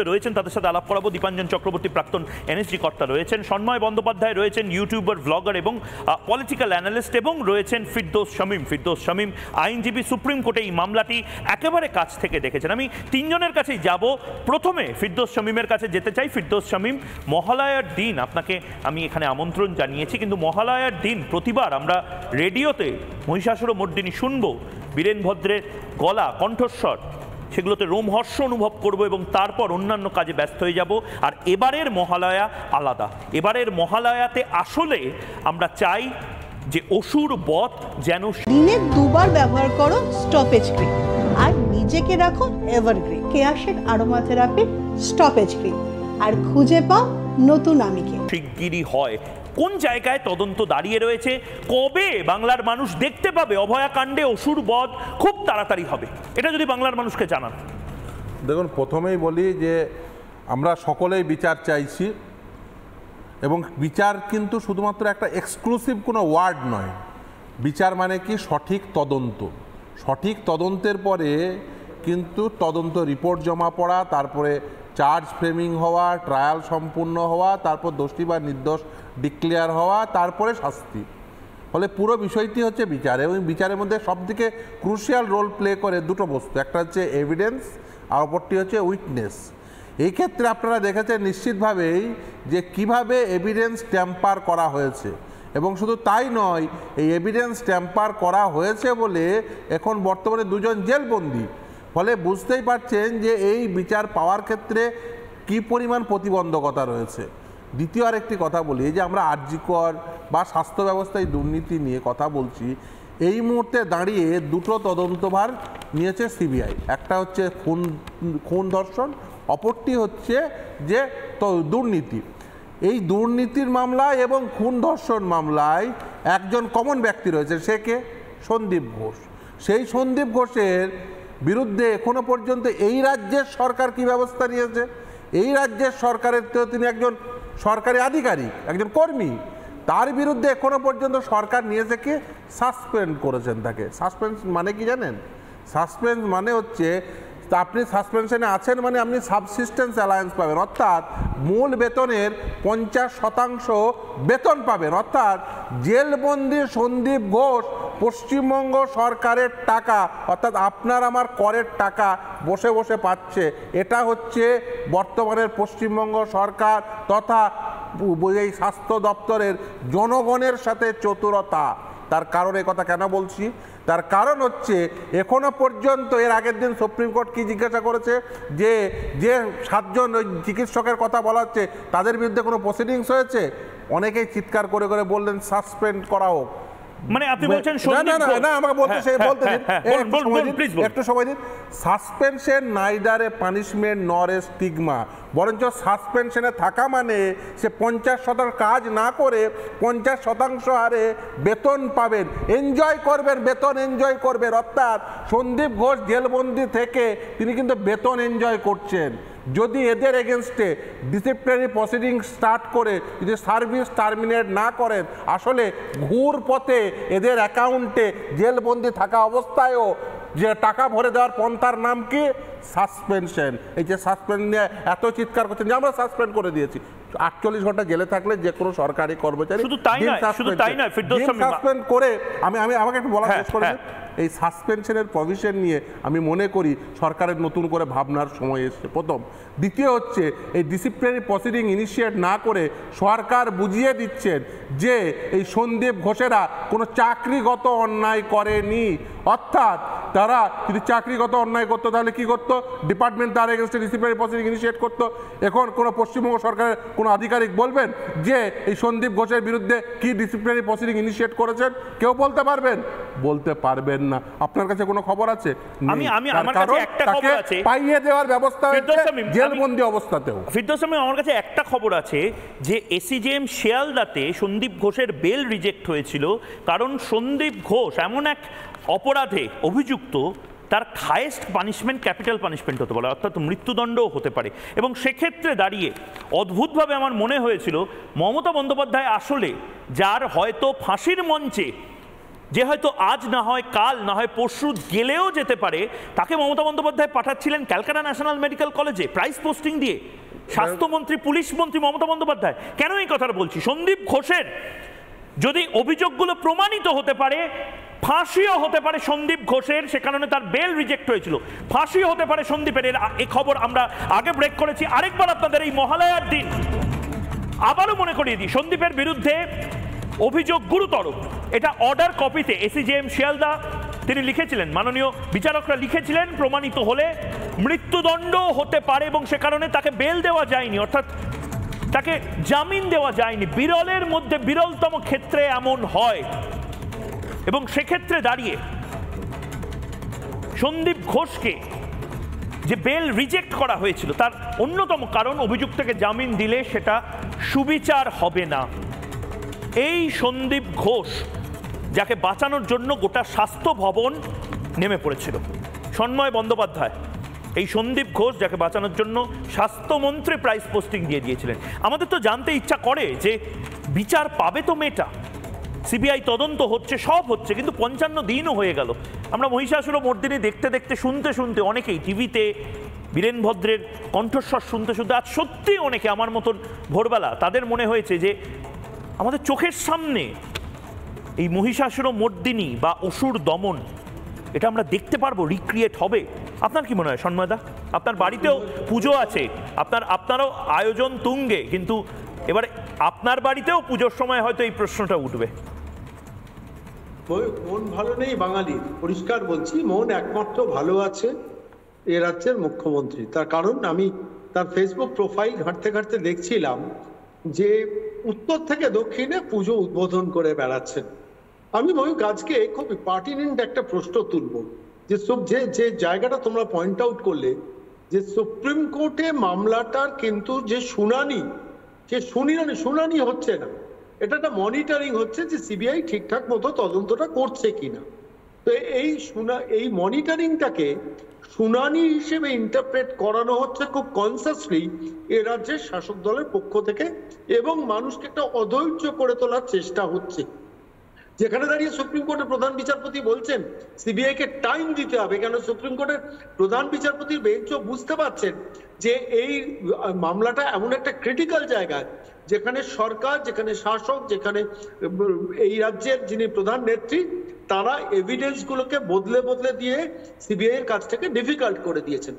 রয়েছেন, তাদের সাথে আলাপ করাবো। দীপাঞ্জন চক্রবর্তী প্রাক্তন এনএসজি কর্তা রয়েছেন, সন্ময় বন্দ্যোপাধ্যায় রয়েছেন, ইউটিউবার, ব্লগার এবং পলিটিক্যাল অ্যানালিস্ট, এবং রয়েছেন ফিরদৌস শামীম আইনজীবী। সুপ্রিম কোর্টে এই মামলাটি একেবারে কাছ থেকে দেখেছেন। আমি তিনজনের কাছেই যাব। প্রথমে ফিরদৌস শামীমের কাছে যেতে চাই। ফিরদৌস শামীম, মহালয়ার দিন আপনাকে আমি এখানে আমন্ত্রণ জানিয়েছি, কিন্তু মহালয়ার দিন প্রতিবার আমরা রেডিওতে মহিষাসুরমর্দিনী শুনবো, বীরেন ভদ্রের গলা, কণ্ঠস্বর, সেগুলোতে রোমহর্ষ অনুভব করব এবং তারপর অন্যান্য কাজে ব্যস্ত হয়ে যাব। আর এবারের মহালয়া আলাদা। এবারের মহালয়াতে আসলে আমরা চাই যে অসুর বধ যেন দিনে দুবার ব্যবহার করো স্টপেজ ক্রিম, আর নিজেকে রাখো evergreen Keya Seth aroma therapy stoppage cream, আর খুঁজে পাও নতুন আমিকে। শিগগিরই হয়। কোন জায়গায় তদন্ত দাঁড়িয়ে রয়েছে? কবে বাংলার মানুষ দেখতে পাবে অভয়াকাণ্ডে অসুর বধ? খুব তাড়াতাড়ি হবে, এটা যদি বাংলার মানুষকে জানান। দেখুন, প্রথমেই বলি যে আমরা সকলেই বিচার চাইছি, এবং বিচার কিন্তু শুধুমাত্র একটা এক্সক্লুসিভ কোনো ওয়ার্ড নয়। বিচার মানে কি? সঠিক তদন্ত। সঠিক তদন্তের পরে কিন্তু তদন্ত রিপোর্ট জমা পড়া, তারপরে চার্জ ফ্রেমিং হওয়া, ট্রায়াল সম্পূর্ণ হওয়া, তারপর দোষী বা নির্দোষ ডিক্লেয়ার হওয়া, তারপরে শাস্তি। ফলে পুরো বিষয়টি হচ্ছে বিচার, এবং বিচারের মধ্যে সবথেকে ক্রুশিয়াল রোল প্লে করে দুটো বস্তু, একটা হচ্ছে এভিডেন্স আর অপরটি হচ্ছে উইটনেস। এই ক্ষেত্রে আপনারা দেখেছেন নিশ্চিতভাবেই যে কিভাবে এভিডেন্স ট্যাম্পার করা হয়েছে, এবং শুধু তাই নয়, এই এভিডেন্স ট্যাম্পার করা হয়েছে বলে এখন বর্তমানে দুজন জেলবন্দি। ফলে বুঝতেই পারছেন যে এই বিচার পাওয়ার ক্ষেত্রে কি পরিমাণ প্রতিবন্ধকতা রয়েছে। দ্বিতীয় আরেকটি কথা বলি, যে আমরা আরজিকর বা স্বাস্থ্য ব্যবস্থায় দুর্নীতি নিয়ে কথা বলছি, এই মুহূর্তে দাঁড়িয়ে দুটো তদন্তভার নিয়েছে সিবিআই। একটা হচ্ছে খুন ধর্ষণ, অপরটি হচ্ছে যে দুর্নীতি। এই দুর্নীতির মামলায় এবং খুন ধর্ষণ মামলায় একজন কমন ব্যক্তি রয়েছে, সে কে? সন্দীপ ঘোষ। সেই সন্দীপ ঘোষের বিরুদ্ধে এখনো পর্যন্ত এই রাজ্যের সরকার কি ব্যবস্থা নিয়েছে? এই রাজ্যের সরকারের তো তিনি একজন সরকারি আধিকারিক, একজন কর্মী, তার বিরুদ্ধে এখনো পর্যন্ত সরকার নিয়েছে কি? সাসপেন্ড করেছেন তাকে। সাসপেন্স মানে কি জানেন? সাসপেন্স মানে হচ্ছে আপনি সাসপেনশনে আছেন মানে আপনি সাবসিস্টেন্স অ্যালায়েন্স পাবেন, অর্থাৎ মূল বেতনের 50% বেতন পাবেন। অর্থাৎ জেলবন্দি সন্দীপ ঘোষ পশ্চিমবঙ্গ সরকারের টাকা, অর্থাৎ আপনার আমার করের টাকা বসে বসে পাচ্ছে। এটা হচ্ছে বর্তমানের পশ্চিমবঙ্গ সরকার তথা এই স্বাস্থ্য দপ্তরের জনগণের সাথে চতুরতা। তার কারণ এই কথা কেন বলছি? তার কারণ হচ্ছে এখনো পর্যন্ত, এর আগের দিন সুপ্রিম কোর্ট কি জিজ্ঞাসা করেছে, যে 7জন ওই চিকিৎসকের কথা বলা হচ্ছে তাদের বিরুদ্ধে কোনো প্রসিডিংস হয়েছে? অনেকেই চিৎকার করে করে বললেন সাসপেন্ড করা হোক। মানে আপনি বলছেন না, আমাকে বলতে একটু সময় দিন। সাসপেনশন নাইদার এ পানিশমেন্ট নর এ স্টিগমা, বরঞ্চ সাসপেনশনে থাকা মানে সে 50% কাজ না করে 50% হারে বেতন পাবেন, এনজয় করবেন, বেতন এনজয় করবেন। অর্থাৎ সন্দীপ ঘোষ জেলবন্দি থেকে তিনি কিন্তু বেতন এনজয় করছেন। যদি এদের এগেনস্টে ডিসিপ্লিনারি প্রসিডিং স্টার্ট করে যদি সার্ভিস টার্মিনেট না করেন, আসলে ঘুর পথে এদের অ্যাকাউন্টে জেলবন্দি থাকা অবস্থায়ও যে টাকা ভরে দেওয়ার পন্থার নাম কি? সাসপেনশন। এই যে সাসপেন্ড নিয়ে এত চিৎকার করছেন যে আমরা সাসপেন্ড করে দিয়েছি, 48 ঘন্টা জেলে থাকলে যে কোনো সরকারি কর্মচারী সাসপেন্ড করে। আমাকে একটু বলা শেষ করে, এই সাসপেনশনের প্রভিশন নিয়ে আমি মনে করি সরকারের নতুন করে ভাবনার সময় এসছে, প্রথম। দ্বিতীয় হচ্ছে এই ডিসিপ্লিনারি প্রসিডিং ইনিশিয়েট না করে সরকার বুঝিয়ে দিচ্ছেন যে এই সন্দীপ ঘোষেরা কোনো চাকরিগত অন্যায় করেনি। অর্থাৎ তারা যদি চাকরিগত অন্যায় করতো তাহলে কি করতো? ডিপার্টমেন্ট তার এগেনস্টে ডিসিপ্লিনারি প্রসিডিং ইনিশিয়েট করতো। এখন কোনো পশ্চিমবঙ্গ সরকারের কোনো আধিকারিক বলবেন যে এই সন্দীপ ঘোষের বিরুদ্ধে কি ডিসিপ্লিনারি প্রসিডিং ইনিশিয়েট করেছেন? কেউ বলতে পারবেন? বলতে পারবেন না। আপনার কাছে কোনো খবর আছে? আমার কাছে একটা খবর আছে, পাইয়ে দেওয়ার ব্যবস্থা হয়েছে জেলবন্দি অবস্থাতেও। ফিরদৌস শামীম, আমার কাছে একটা খবর আছে যে এসিজেএম শিয়ালদাতে সন্দীপ ঘোষের বেল রিজেক্ট হয়েছিল, কারণ সন্দীপ ঘোষ এমন এক অপরাধে অভিযুক্ত তার হাইয়েস্ট পানিশমেন্ট ক্যাপিটাল পানিশমেন্ট হতে পারে, অর্থাৎ মৃত্যুদণ্ডও হতে পারে। এবং সেক্ষেত্রে দাঁড়িয়ে অদ্ভুতভাবে আমার মনে হয়েছিল মমতা বন্দ্যোপাধ্যায় আসলে, যার হয়তো ফাঁসির মঞ্চে যে হয়তো আজ না হয় কাল না হয় পরশু গেলেও যেতে পারে, তাকে মমতা বন্দ্যোপাধ্যায় পাঠাচ্ছিলেন ক্যালকাটা ন্যাশনাল মেডিকেল কলেজে প্রাইস পোস্টিং দিয়ে, স্বাস্থ্যমন্ত্রী পুলিশ মন্ত্রী মমতা বন্দ্যোপাধ্যায়। কেন এই কথাটা বলছি? সন্দীপ ঘোষের যদি অভিযোগগুলো প্রমাণিত হতে পারে, ফাঁসিও হতে পারে সন্দীপ ঘোষের, সে কারণে তার বেল রিজেক্ট হয়েছিল, ফাঁসিও হতে পারে সন্দীপের। এই খবর আমরা আগে ব্রেক করেছি। আরেকবার আপনাদের এই মহালয়ার দিন আবারও মনে করিয়ে দিই, সন্দীপের বিরুদ্ধে অভিযোগ গুরুতর। এটা অর্ডার কপিতে এসিজেএম শিয়ালদা তিনি লিখেছিলেন, মাননীয় বিচারকরা লিখেছিলেন, প্রমাণিত হলে মৃত্যুদণ্ড হতে পারে এবং সে কারণে তাকে বেল দেওয়া যায়নি, অর্থাৎ তাকে জামিন দেওয়া যায়নি। বিরলের মধ্যে বিরলতম ক্ষেত্রে এমন হয় এবং সেক্ষেত্রে দাঁড়িয়ে সন্দীপ ঘোষকে যে বেল রিজেক্ট করা হয়েছিল তার অন্যতম কারণ অভিযুক্তকে জামিন দিলে সেটা সুবিচার হবে না। এই সন্দীপ ঘোষ যাকে বাঁচানোর জন্য গোটা স্বাস্থ্য ভবন নেমে পড়েছিল, সন্ময় বন্দ্যোপাধ্যায় এই সন্দীপ ঘোষ যাকে বাঁচানোর জন্য স্বাস্থ্যমন্ত্রী প্রাইস পোস্টিং দিয়ে দিয়েছিলেন। আমাদের তো জানতে ইচ্ছা করে যে বিচার পাবে তো মেয়েটা, সিবিআই তদন্ত হচ্ছে, সব হচ্ছে, কিন্তু 55 দিনও হয়ে গেল। আমরা মহিষাসুর মর্দিনী দেখতে দেখতে শুনতে শুনতে অনেকেই টিভিতে বীরেন ভদ্রের কণ্ঠস্বর শুনতে শুনতে আজ সত্যি অনেকে আমার মতন ভোরবেলা তাদের মনে হয়েছে যে আমাদের চোখের সামনে এই মহিষাসুর মর্দিনী বা অসুর দমন এটা আমরা দেখতে পারবো, রিক্রিয়েট হবে। আপনার কি মনে হয় সন্ময়দা? আপনার বাড়িতেও পুজো আছে, আপনারও আয়োজন তুঙ্গে, কিন্তু এবারে আপনার বাড়িতেও পুজোর সময় হয়তো এই প্রশ্নটা উঠবে। মন ভালো নেই বাঙালির, পরিষ্কার বলছি, মন একমাত্র ভালো আছে এ রাজ্যের মুখ্যমন্ত্রী। তার কারণ আমি তার ফেসবুক প্রোফাইল ঘাঁটতে ঘাঁটতে দেখছিলাম যে উত্তর থেকে দক্ষিণে পুজো উদ্বোধন করে বেড়াচ্ছেন। আমি ময়ূক আজকে খুব পার্টিনেন্ট একটা প্রশ্ন তুলব, যে জায়গাটা তোমরা পয়েন্ট আউট করলে, যে সুপ্রিম কোর্টে মামলাটার কিন্তু যে শুনানি হচ্ছে না, এটা একটা মনিটরিং হচ্ছে যে সিবিআই ঠিকঠাক মতো তদন্তটা করছে কিনা। তো এই মনিটরিংটাকে শুনানি হিসেবে ইন্টারপ্রেট করানো হচ্ছে খুব কনসাসলি এ রাজ্যের শাসক দলের পক্ষ থেকে, এবং মানুষকে একটা অধৈর্য করে তোলার চেষ্টা হচ্ছে। যেখানে দাঁড়িয়ে সুপ্রিম কোর্টের প্রধান বিচারপতি বলছেন সিবিআই কে টাইম দিতে হবে, কেন সুপ্রিম কোর্টের প্রধান বিচারপতির বেঞ্চও বুঝতে পারছেন যে এই মামলাটা এমন একটা ক্রিটিক্যাল জায়গায় যেখানে সরকার, যেখানে শাসক, যেখানে এই রাজ্যের যিনি প্রধান নেত্রী, তারা এভিডেন্স গুলোকে বদলে দিয়ে সিবিআই এর কাজটাকে ডিফিকাল্ট করে দিয়েছেন।